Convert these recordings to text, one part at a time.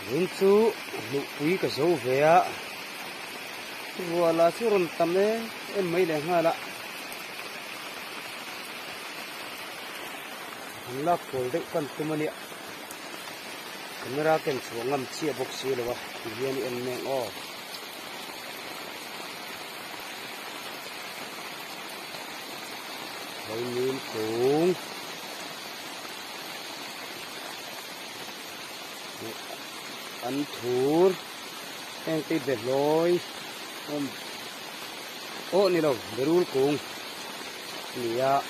Đến chú nụ quý cả dấu về ạ. Vừa là chú rừng tầm đấy em mấy đèn hoa lạ. Là cổ đấy con tụi mình ạ. Camera kèm xuống ngầm chia bốc xì rồi bà. Thì viên em nè ngò. Đây nhìn cũng ăn thúr em tì bệt lôi ô này đâu để rul cùng nè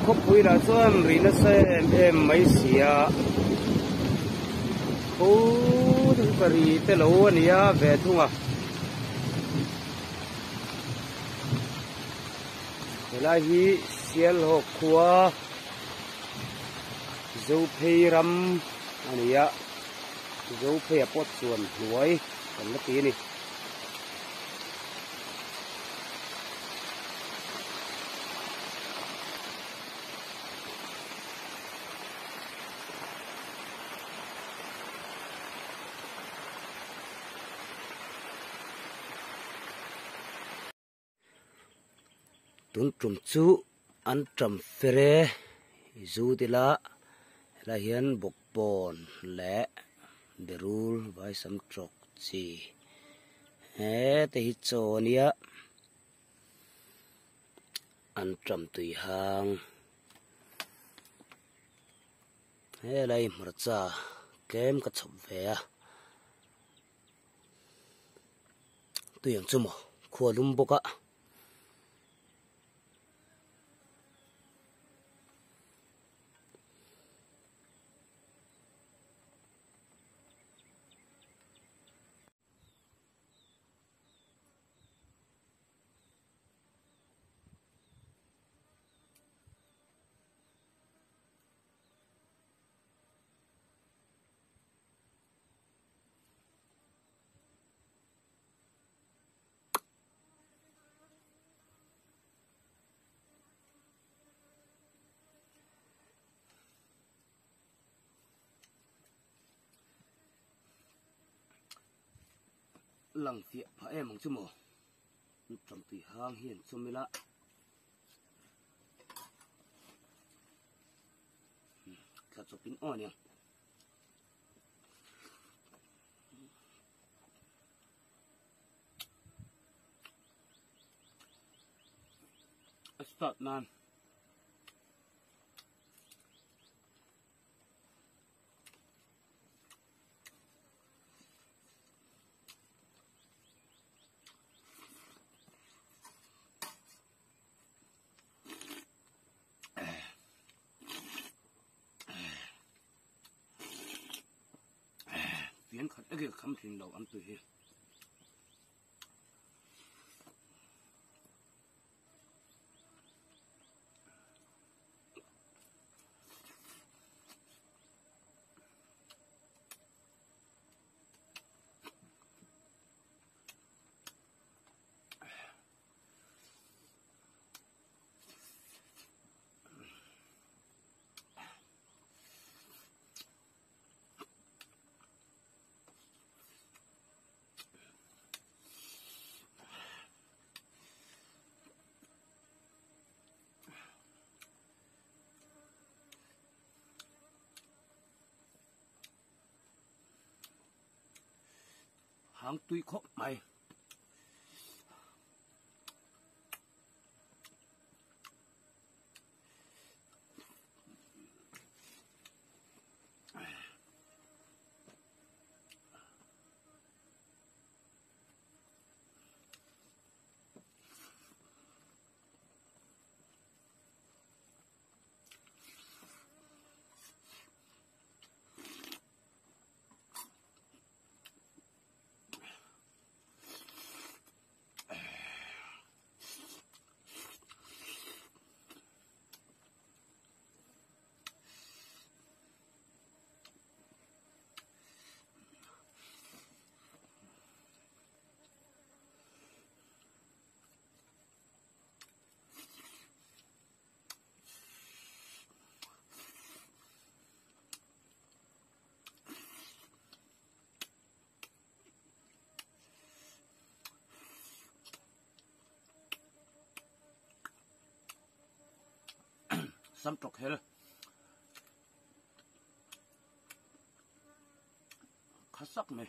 khóc vui là xuân vì nó sẽ em mấy xìa ô thằng bà rì tê lâu anh ya về thung à thế là hi xiên hộp khua dâu phê răm anh ya dâu phê bớt xuân đuổi còn nó tí này tuấn trùm chú ăn trầm phê dù thì là hiền bộc bồn lẽ berul vai sam trọc chi he te hi cho nia ăn trầm tùy hang he lai mar cha kem ka chop ve a tuyang chumo khua lum boka lăng phía phải em mong chú mồ trong tùy hang hiền xô mê lạ cả cho pin on nha start nan biến khát cái khăm thìn đầu ăn tùy hàng tùy khóc mày sam trọc hel khá sắc này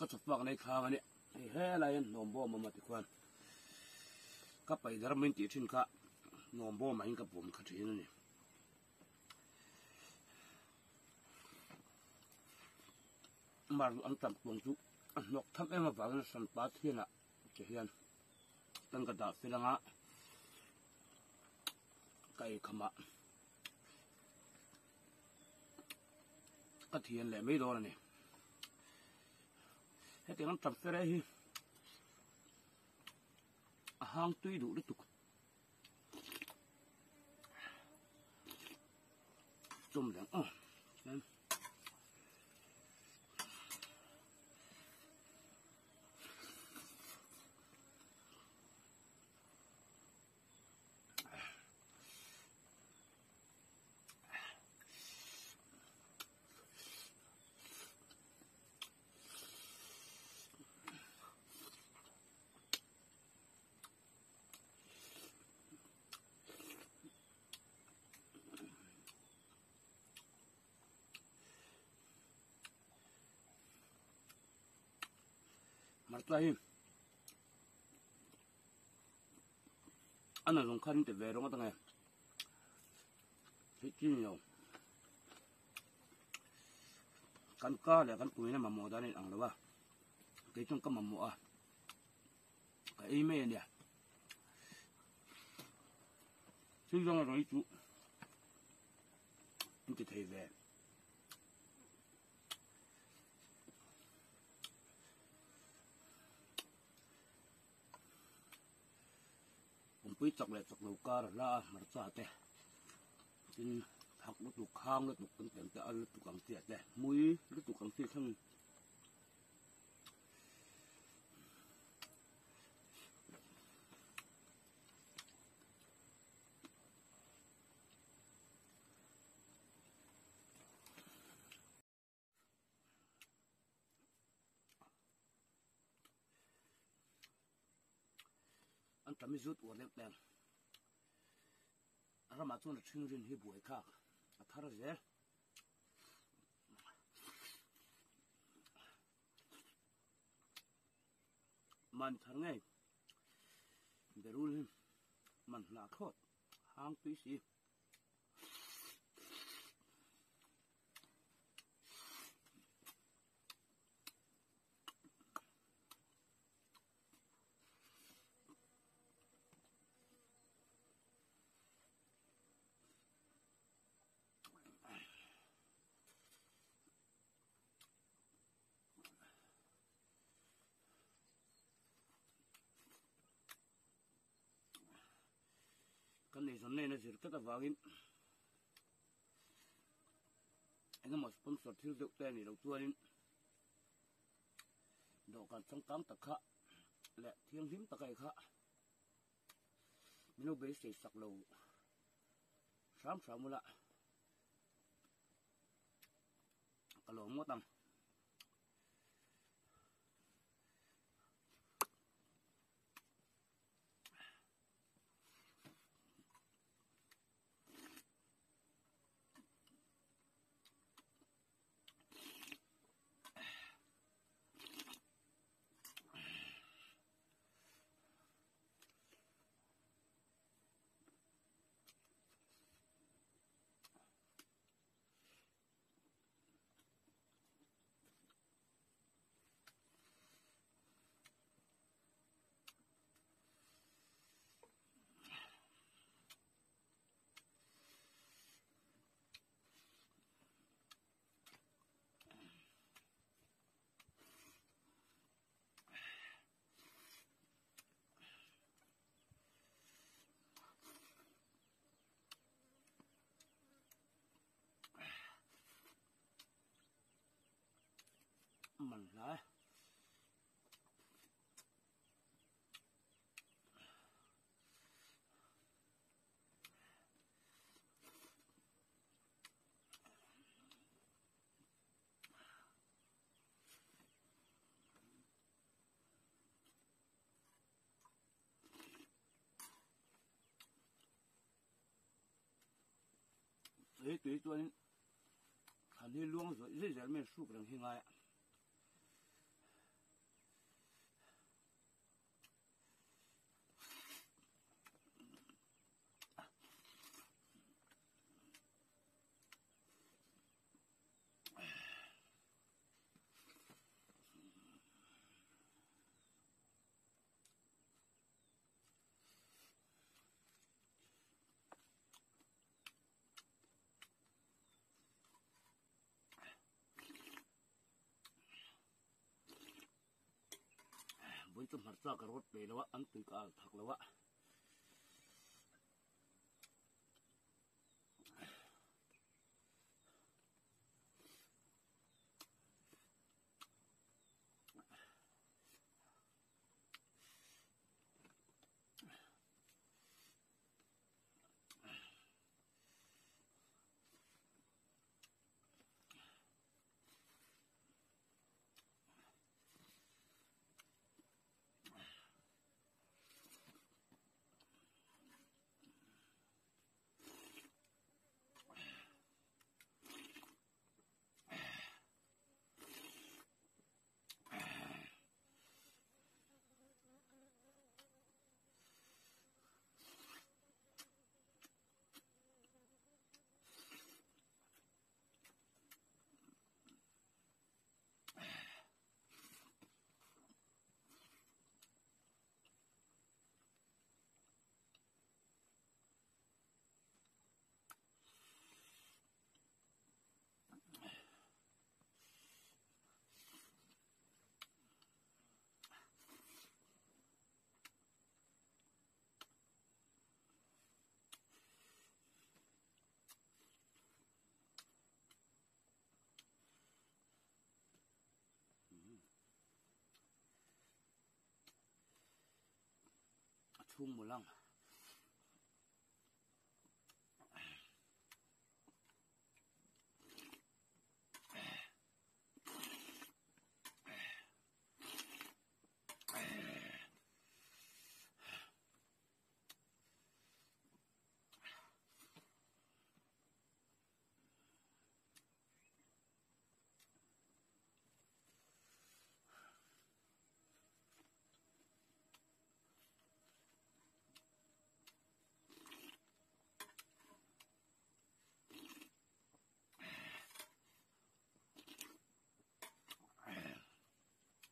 ก็จะฟังในข่าวนี้เฮ้ยอะไรนอมบ่มาติควันก็ไปดารมินติชินค่ะนอมบ่มาอิงกับผมขัดที่นี่มาอันตับตรงจุนกทำเอ็มมาฟังสันปาที่น่ะเจียนตั้งกระดาษฟิลังะไก่ขมะก็เทียนแหละไม่โดนนี่ให้แต่งั้นจับเสร็จเลยหางตุยดูดิตุกจุ่มแดงอ๋อมาตัวหิมอันนั้นลงขันแต่เวรก็ตั้งไงที่จริงอยู่กันก้าเลยกันปุ๋ยเนี่ยมาหมดได้อังหรือว่าไอ้จงก็มาหมดอ่ะไอ้เมย์เนี่ยซึ่งเราอีจุมันจะเทเวปุ๋ยจักเลยจักลูกการละมาซาเตะจินหักลูกตุกข้างลูกตุกตั้งแต่เอาลูกตุกกังเสียเตะมุ้ยลูกตุกกังเสียทั้งอันทำให้สุดวันเล็กแดงเรามาชวนชิงรินให้บวยข้าถ้าเราเจอมันทำไงเดี๋ยวรู้เลยมันหนักโคตรหางปีสีกันในส่วนนี้นะสิก็จะวางอิน anh mà sponsor thiếu được tên thì đầu tiên độ cần trong cám tắc khá lệ thiên hiếm tắc cái khá mình bây giờ sạc lầu sám sám lại cái lỗ mua tầm mình đấy đấy tùy tuần hành đi luôn rồi dễ dàng mình sụp được hình ai với tấm mặt ra cái rốt về đó ăn từ cả thật là vậy chung một lần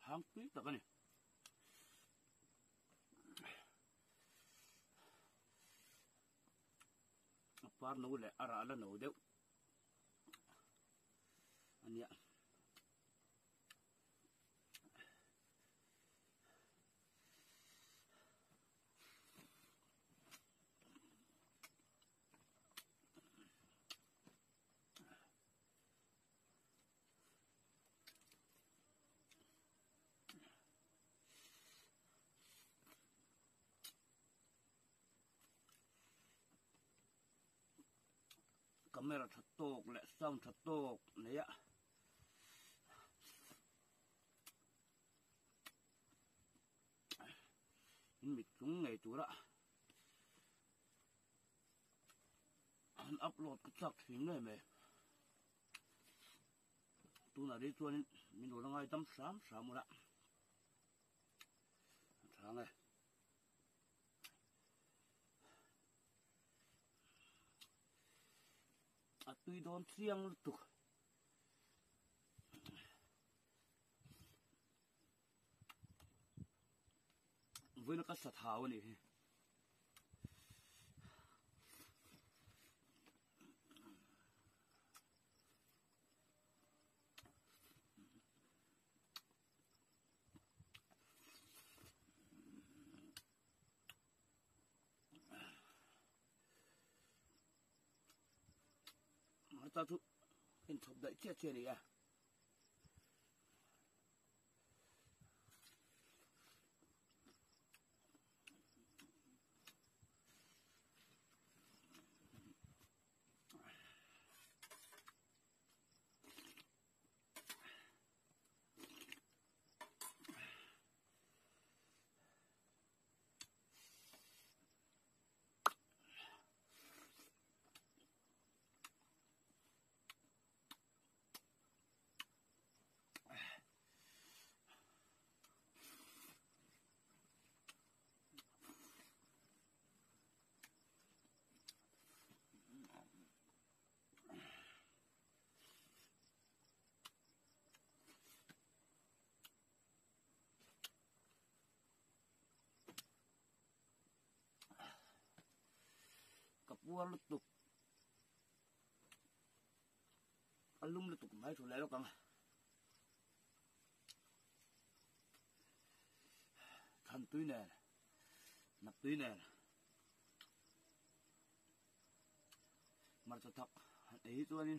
hang tuyết là cái này par nấu lại ara là nấu đều anh ạ camera thật tốt lệ sound thật tốt này ạ mình chúng ngày chú đã anh upload cái chắc phim này mày tu nào đi tuần mình đồ đang ngay tắm sớm một đã sáng này tuy đón xiang tục với nó cắt sạt hào này ta thu hình chụp đậy chia đi à vua lục tục alum lục tục mấy chỗ lấy đâu cả thân túi này nắp túi này mà cho thật ấy tôi đi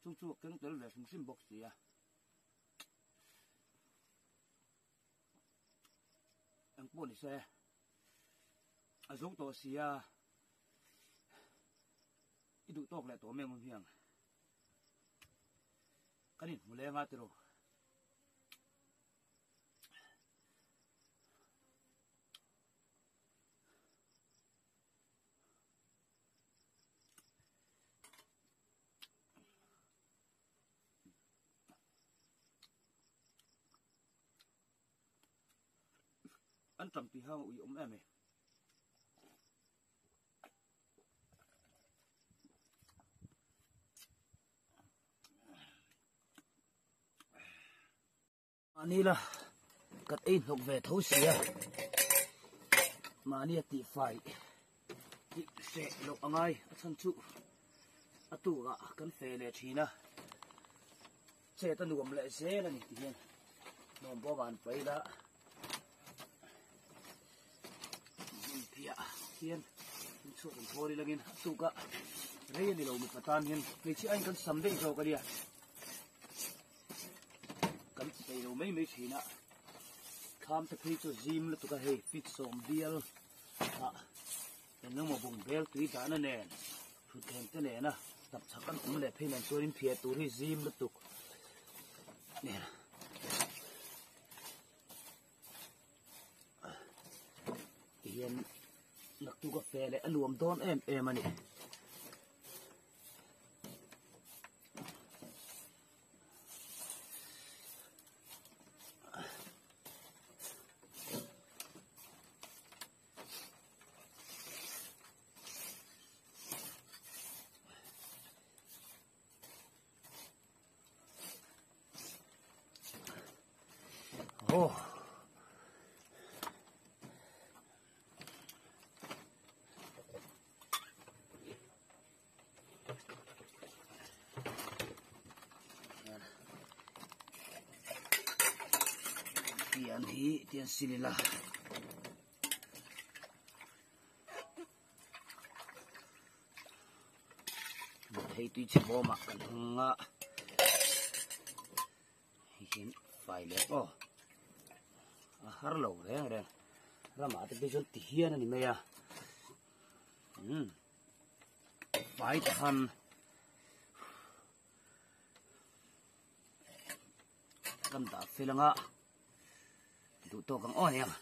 chung chung cái tới về phun sim box gì à anh buồn đi xe à giống tổ xì à ít đủ tóc lại tổ mèo hiền cái này một lẽ ngã từ rồi ăn trầm thì hao ủi ốm em này anh là cắt in lục về thấu xìa mà anh thì phải thì sẽ lục anh ai thân chủ à tụ gạ cần phê lệ chi na sẽ tân nuông lệ sẽ là nhỉ hiền nuông bao bàn phải đã pia hiền chỗ đồng thôi đi là hiền tụ gạ đây đi lâu một tan hiền vì chị anh cần sắm định rồi cái đi à bây giờ mấy chuyện á, khám tập khi cho gym là tụi cái hay fit som deal, nó mà vùng bel tùy cả nó nè, tụi thèm cái nè nè, tập chắc ăn cũng lệ phải làm cho đến phía tụi cái gym là tụi nè, hiện nặc tụi cà phê lại ăn uống đón em anh này. Oh. Tiyan sinila. Thấy tuy chỉ bò mặc cần nga. Hiện phải lẽ oh. Har lâu đấy rồi. Ra mà thì bây giờ tiyan này mày à. Phải tahan kan da filanga du to kang on yang